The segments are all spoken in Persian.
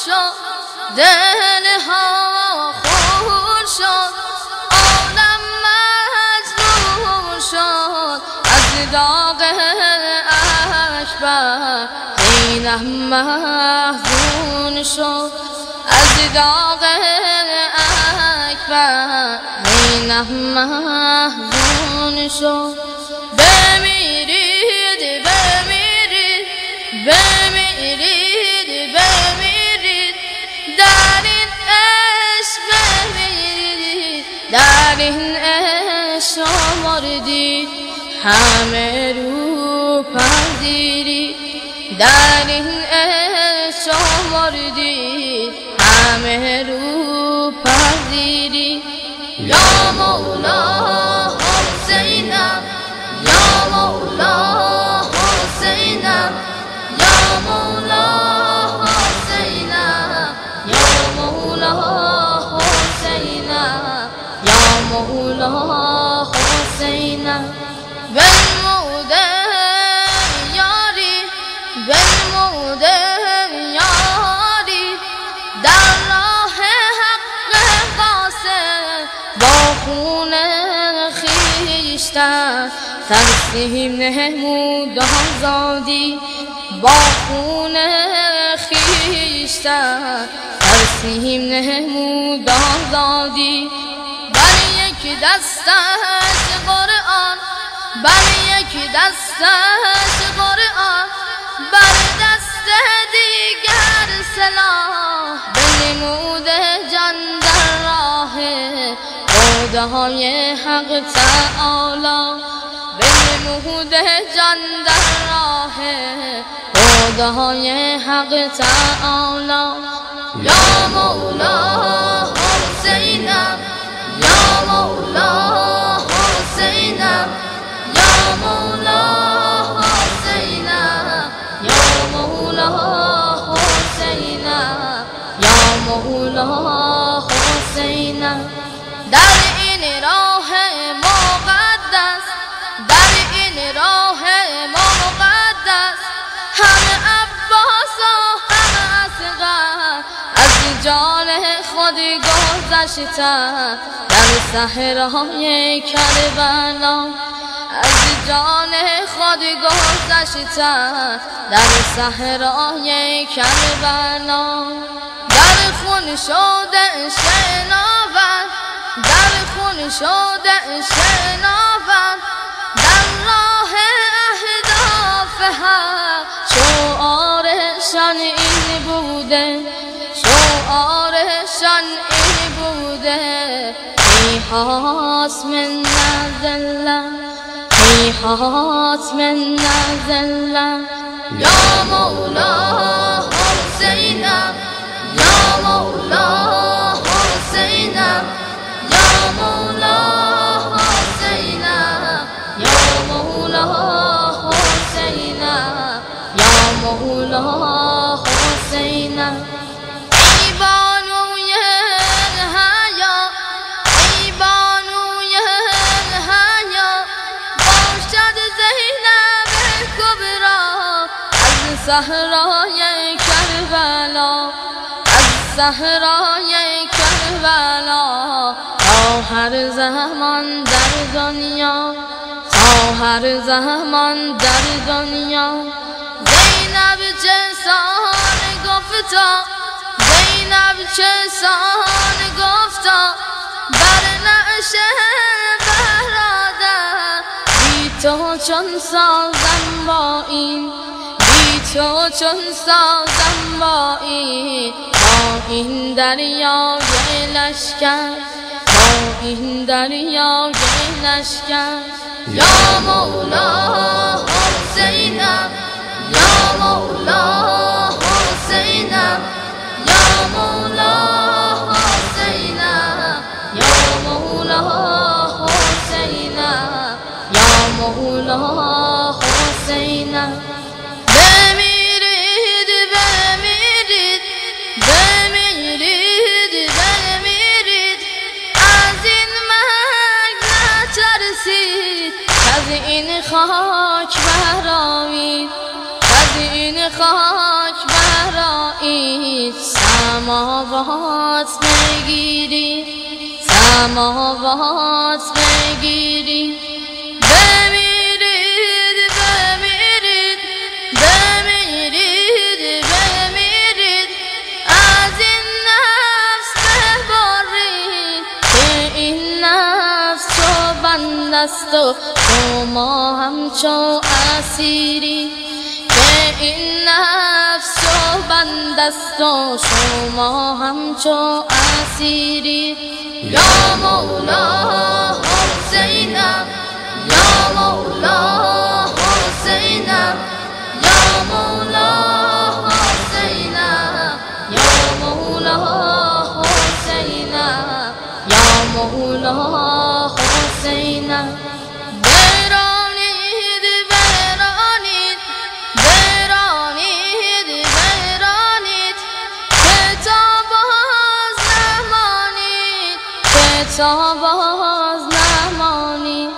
شد دلها خون شد عالم مجنون شد از داغ اکبر زینب محزون شد از داغ اکبر زینب محزون شد بمیرید بمیرید بمیرید بمیرید در این عشق بمیرید در این عشق مردید همه رو پذیرید در این عشق مردید همه رو پذیرید یا مولا حسینم یا مولا حسینم یا مولا حسینم یا مولا حسینم یا مولا حسینم بنموده یاری بنموده یاری در راه حق قاسم با خون خیشتن ترسیم نمود آزادی با خون خیشتن ترسیم نمود آزادی بر یک دستش قرآن بر یک دستش قرآن بر دست دیگر سلاح بنمود جان در راه خدای حق تعالی بنمود جان در راه خدای حق تعالی یا مولا حسینم یا مولا حسینم یا مولا حسینم یا مولا حسینم یا مولا حسینم در این راه مقدس در این راه مقدس همه عباس و همه اصغر از جان خود گذشتن در صحرای کربلا از جان خود گذشتن در صحرای کربلا در خون شده شناور در خون شده شناور در راه اهداف حق شعارشان این بوده شعارشان این بوده هیهات من نزله هیهات من نزله یا مولا حسینم یا مولا حسینم یا مولا حسینم یا مولا حسینم یا مولا حسینم ای بانوی حیا ای بانوی حیا باشد زینب کبرا از صحرای کربلا از صحرای کربلا تا هر زمان در دنیا تا هر زمان در دنیا زینب چه سان گفتا زینب چه سان گفتا بر نعش برادر بی تو چون سازم با این بی تو چون سازم با این دریای لشکر با این دریای لشکر یا مولا حسینم یا مولا حسینم یا مولا حسینم یا مولا حسینم یا مولا حسینم بمیرید بمیرید بمیرید بمیرید از این مرگ نترسید از این خاک برآیید از این خاک برآیید سماوات بگیری سماوات بگیری بمیرید بمیرید بمیرید بمیرید از این نفس ببرید که این نفس تو بند است و شما همچو اسیری که این نفس تو بند است و شما همچو اسیری یا مولا حسینم یا مولا حسینم یا مولا حسینم یا مولا حسینم یا مولا حسینم برانید برانید برانید برانید که تا باز نمانید که تا باز نمانید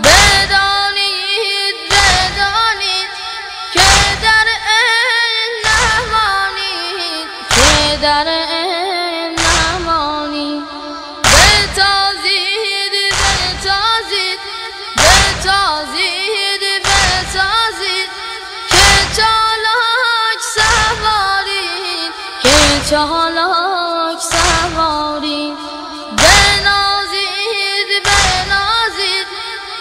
بدانید بدانید که در این نمانید که در این نمانید بتازید بتازید بتازید بتازید که چالاک سوارید که چالاک سوارید بنازید بنازید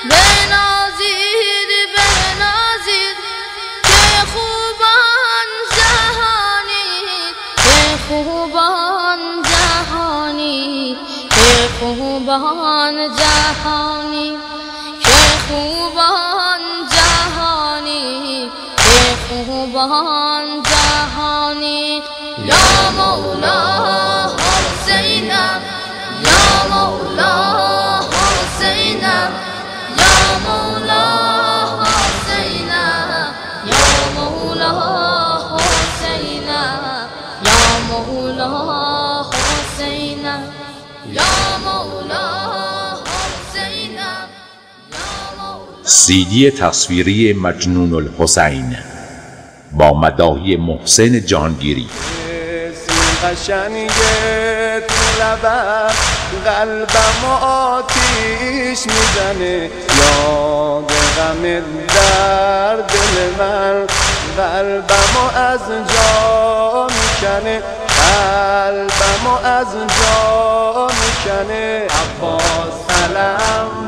بنازید بنازید که خوبان جهانید که خوبان جهانید که خوبان جهانید که خوبان جهانید که خوبان جهانید یا مولا حسینم یا مولا حسینم یا مولا حسینم یا مولا حسینم یا مولا حسینم یا مولا حسینم CD تصویری مجنون الحسین با مداحی محسن جهانگیری. قشنگ تو لبم قلبم آتیش میزنه یاد غم در دل من قلبم از جا میکنه قلبم از جا میکنه عباس سلام